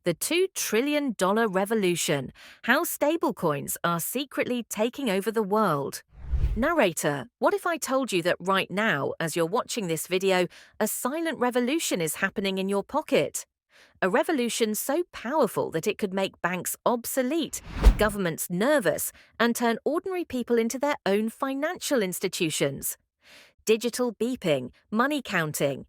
The $2 trillion revolution, how stablecoins are secretly taking over the world. Narrator, what if I told you that right now, as you're watching this video, a silent revolution is happening in your pocket? A revolution so powerful that it could make banks obsolete, governments nervous, and turn ordinary people into their own financial institutions. Digital beeping, money counting.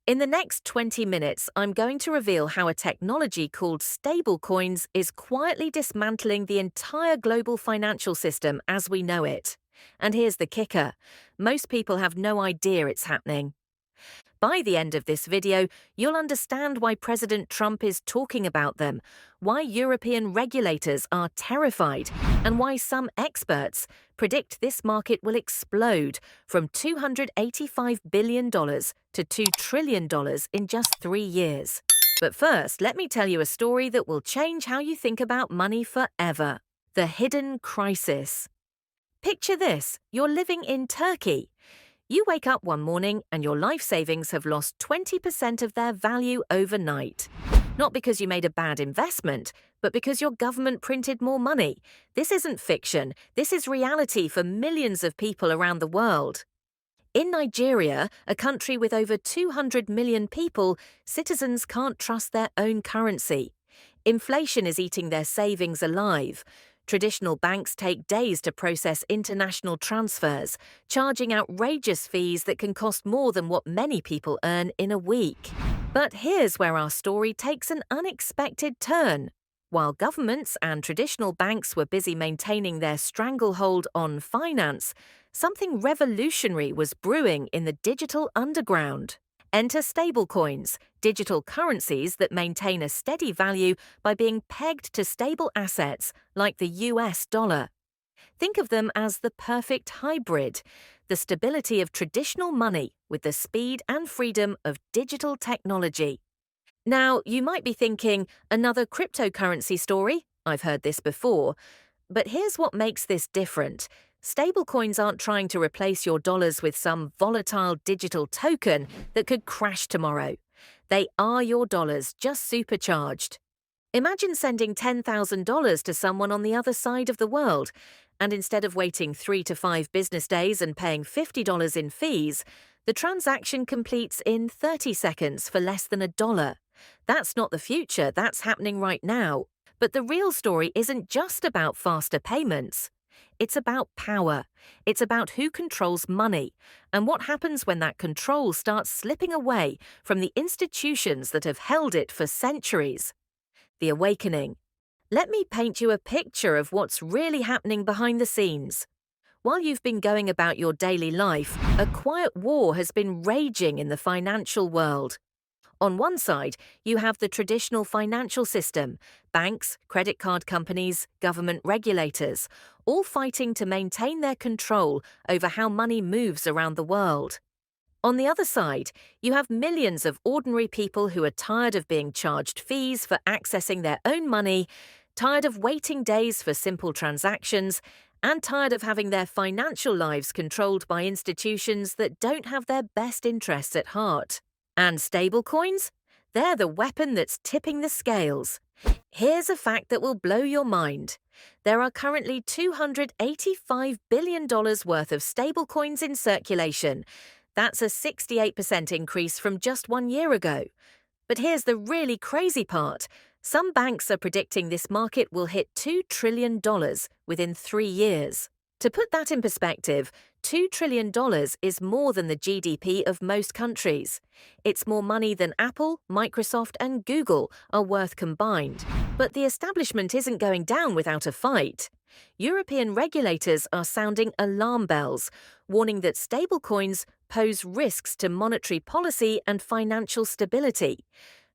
In the next 20 minutes, I'm going to reveal how a technology called stablecoins is quietly dismantling the entire global financial system as we know it. And here's the kicker: most people have no idea it's happening. By the end of this video, you'll understand why President Trump is talking about them, why European regulators are terrified, and why some experts predict this market will explode from $285 billion to $2 trillion in just 3 years. But first, let me tell you a story that will change how you think about money forever. The hidden crisis. Picture this: you're living in Turkey. You wake up one morning and your life savings have lost 20% of their value overnight. Not because you made a bad investment, but because your government printed more money. This isn't fiction. This is reality for millions of people around the world. In Nigeria, a country with over 200 million people, citizens can't trust their own currency. Inflation is eating their savings alive. Traditional banks take days to process international transfers, charging outrageous fees that can cost more than what many people earn in a week. But here's where our story takes an unexpected turn. While governments and traditional banks were busy maintaining their stranglehold on finance, something revolutionary was brewing in the digital underground. Enter stablecoins, digital currencies that maintain a steady value by being pegged to stable assets like the US dollar. Think of them as the perfect hybrid, the stability of traditional money with the speed and freedom of digital technology. Now, you might be thinking, another cryptocurrency story? I've heard this before. But here's what makes this different. Stablecoins aren't trying to replace your dollars with some volatile digital token that could crash tomorrow. They are your dollars, just supercharged. Imagine sending $10,000 to someone on the other side of the world, and instead of waiting 3 to 5 business days and paying $50 in fees, the transaction completes in 30 seconds for less than $1. That's not the future, that's happening right now. But the real story isn't just about faster payments. It's about power. It's about who controls money and what happens when that control starts slipping away from the institutions that have held it for centuries. The awakening. Let me paint you a picture of what's really happening behind the scenes. While you've been going about your daily life, a quiet war has been raging in the financial world. On one side, you have the traditional financial system, banks, credit card companies, government regulators, all fighting to maintain their control over how money moves around the world. On the other side, you have millions of ordinary people who are tired of being charged fees for accessing their own money, tired of waiting days for simple transactions, and tired of having their financial lives controlled by institutions that don't have their best interests at heart. And stablecoins? They're the weapon that's tipping the scales. Here's a fact that will blow your mind. There are currently $285 billion worth of stablecoins in circulation. That's a 68% increase from just 1 year ago. But here's the really crazy part. Some banks are predicting this market will hit $2 trillion within 3 years. To put that in perspective, $2 trillion is more than the GDP of most countries. It's more money than Apple, Microsoft, and Google are worth combined. But the establishment isn't going down without a fight. European regulators are sounding alarm bells, warning that stablecoins pose risks to monetary policy and financial stability.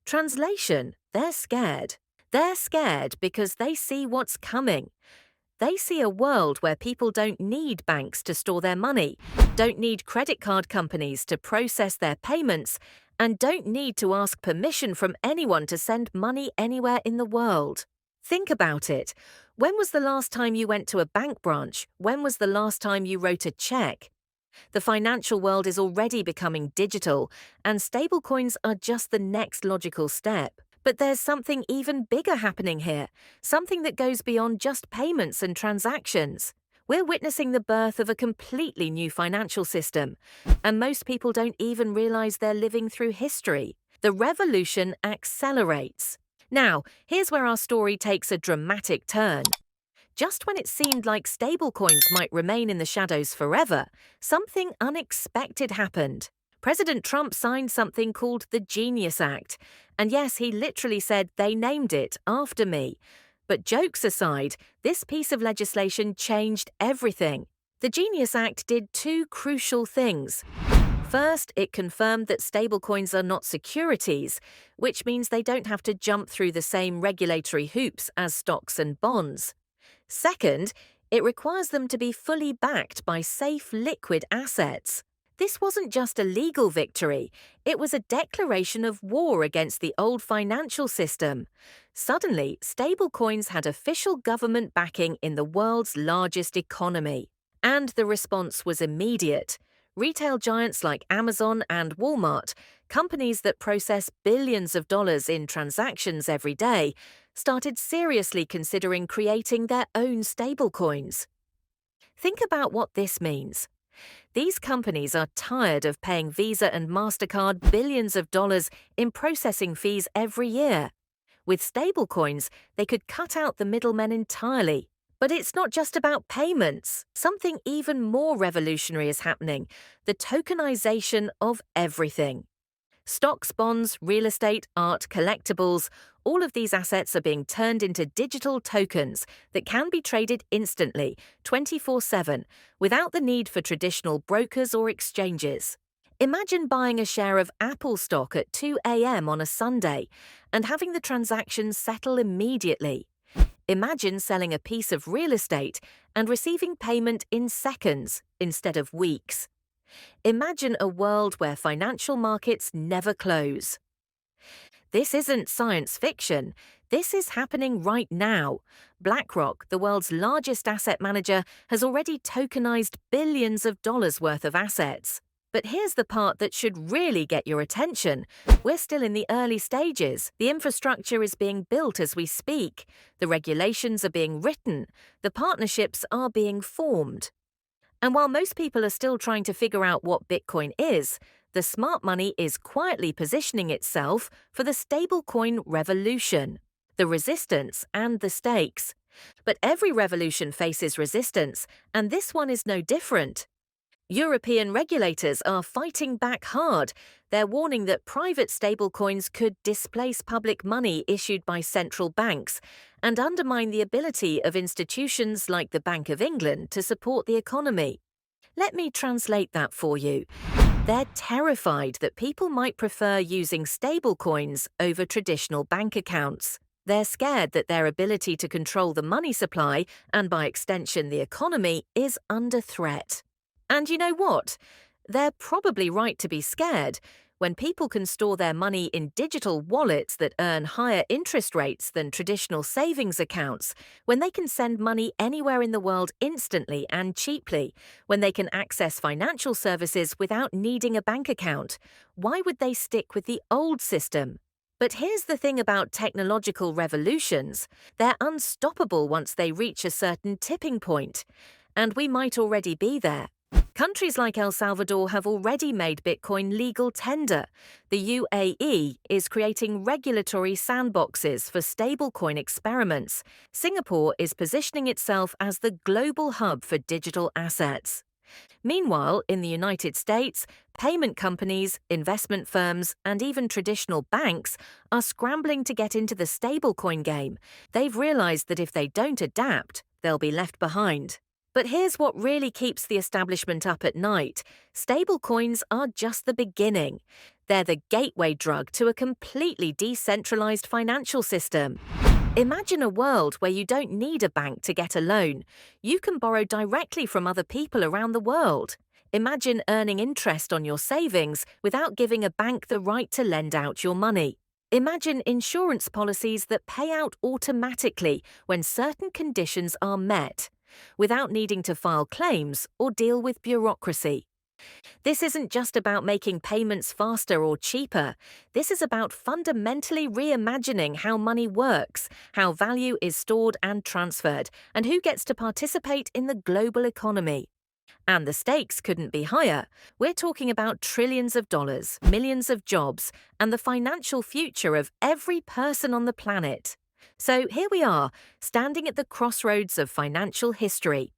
Translation: they're scared. They're scared because they see what's coming. They see a world where people don't need banks to store their money, don't need credit card companies to process their payments, and don't need to ask permission from anyone to send money anywhere in the world. Think about it. When was the last time you went to a bank branch? When was the last time you wrote a check? The financial world is already becoming digital, and stablecoins are just the next logical step. But there's something even bigger happening here, something that goes beyond just payments and transactions. We're witnessing the birth of a completely new financial system, and most people don't even realize they're living through history. The revolution accelerates. Now, here's where our story takes a dramatic turn. Just when it seemed like stablecoins might remain in the shadows forever, something unexpected happened. President Trump signed something called the Genius Act. And yes, he literally said they named it after me. But jokes aside, this piece of legislation changed everything. The Genius Act did two crucial things. First, it confirmed that stablecoins are not securities, which means they don't have to jump through the same regulatory hoops as stocks and bonds. Second, it requires them to be fully backed by safe, liquid assets. This wasn't just a legal victory, it was a declaration of war against the old financial system. Suddenly, stablecoins had official government backing in the world's largest economy. And the response was immediate. Retail giants like Amazon and Walmart, companies that process billions of dollars in transactions every day, started seriously considering creating their own stablecoins. Think about what this means. These companies are tired of paying Visa and MasterCard billions of dollars in processing fees every year. With stablecoins, they could cut out the middlemen entirely. But it's not just about payments. Something even more revolutionary is happening: the tokenization of everything. Stocks, bonds, real estate, art, collectibles, all of these assets are being turned into digital tokens that can be traded instantly, 24/7, without the need for traditional brokers or exchanges. Imagine buying a share of Apple stock at 2 a.m. on a Sunday and having the transaction settle immediately. Imagine selling a piece of real estate and receiving payment in seconds instead of weeks. Imagine a world where financial markets never close. This isn't science fiction. This is happening right now. BlackRock, the world's largest asset manager, has already tokenized billions of dollars worth of assets. But here's the part that should really get your attention. We're still in the early stages. The infrastructure is being built as we speak. The regulations are being written. The partnerships are being formed. And while most people are still trying to figure out what Bitcoin is, the smart money is quietly positioning itself for the stablecoin revolution. The resistance and the stakes. But every revolution faces resistance, and this one is no different. European regulators are fighting back hard. They're warning that private stablecoins could displace public money issued by central banks and undermine the ability of institutions like the Bank of England to support the economy. Let me translate that for you. They're terrified that people might prefer using stablecoins over traditional bank accounts. They're scared that their ability to control the money supply, and by extension the economy, is under threat. And you know what? They're probably right to be scared. When people can store their money in digital wallets that earn higher interest rates than traditional savings accounts, when they can send money anywhere in the world instantly and cheaply, when they can access financial services without needing a bank account, why would they stick with the old system? But here's the thing about technological revolutions. They're unstoppable once they reach a certain tipping point. And we might already be there. Countries like El Salvador have already made Bitcoin legal tender. The UAE is creating regulatory sandboxes for stablecoin experiments. Singapore is positioning itself as the global hub for digital assets. Meanwhile, in the United States, payment companies, investment firms, and even traditional banks are scrambling to get into the stablecoin game. They've realized that if they don't adapt, they'll be left behind. But here's what really keeps the establishment up at night. Stablecoins are just the beginning. They're the gateway drug to a completely decentralized financial system. Imagine a world where you don't need a bank to get a loan. You can borrow directly from other people around the world. Imagine earning interest on your savings without giving a bank the right to lend out your money. Imagine insurance policies that pay out automatically when certain conditions are met, without needing to file claims or deal with bureaucracy. This isn't just about making payments faster or cheaper. This is about fundamentally reimagining how money works, how value is stored and transferred, and who gets to participate in the global economy. And the stakes couldn't be higher. We're talking about trillions of dollars, millions of jobs, and the financial future of every person on the planet. So here we are, standing at the crossroads of financial history.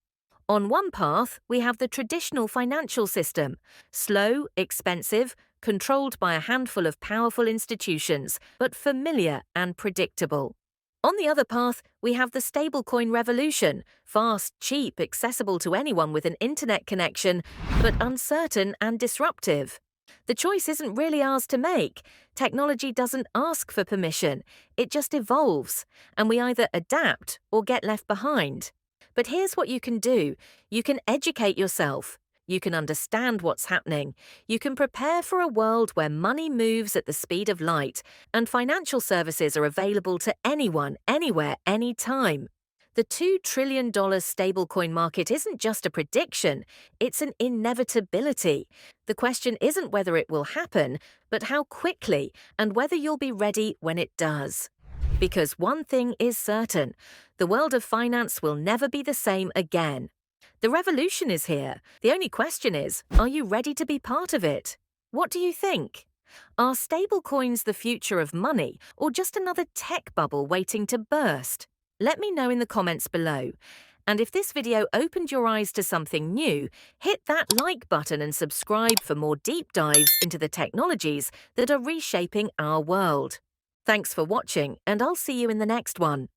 On one path, we have the traditional financial system, slow, expensive, controlled by a handful of powerful institutions, but familiar and predictable. On the other path, we have the stablecoin revolution, fast, cheap, accessible to anyone with an internet connection, but uncertain and disruptive. The choice isn't really ours to make. Technology doesn't ask for permission, it just evolves, and we either adapt or get left behind. But here's what you can do. You can educate yourself. You can understand what's happening. You can prepare for a world where money moves at the speed of light, and financial services are available to anyone, anywhere, anytime. The $2 trillion stablecoin market isn't just a prediction, it's an inevitability. The question isn't whether it will happen, but how quickly, and whether you'll be ready when it does. Because one thing is certain, the world of finance will never be the same again. The revolution is here. The only question is, are you ready to be part of it? What do you think? Are stablecoins the future of money, or just another tech bubble waiting to burst? Let me know in the comments below. And if this video opened your eyes to something new, hit that like button and subscribe for more deep dives into the technologies that are reshaping our world. Thanks for watching, and I'll see you in the next one.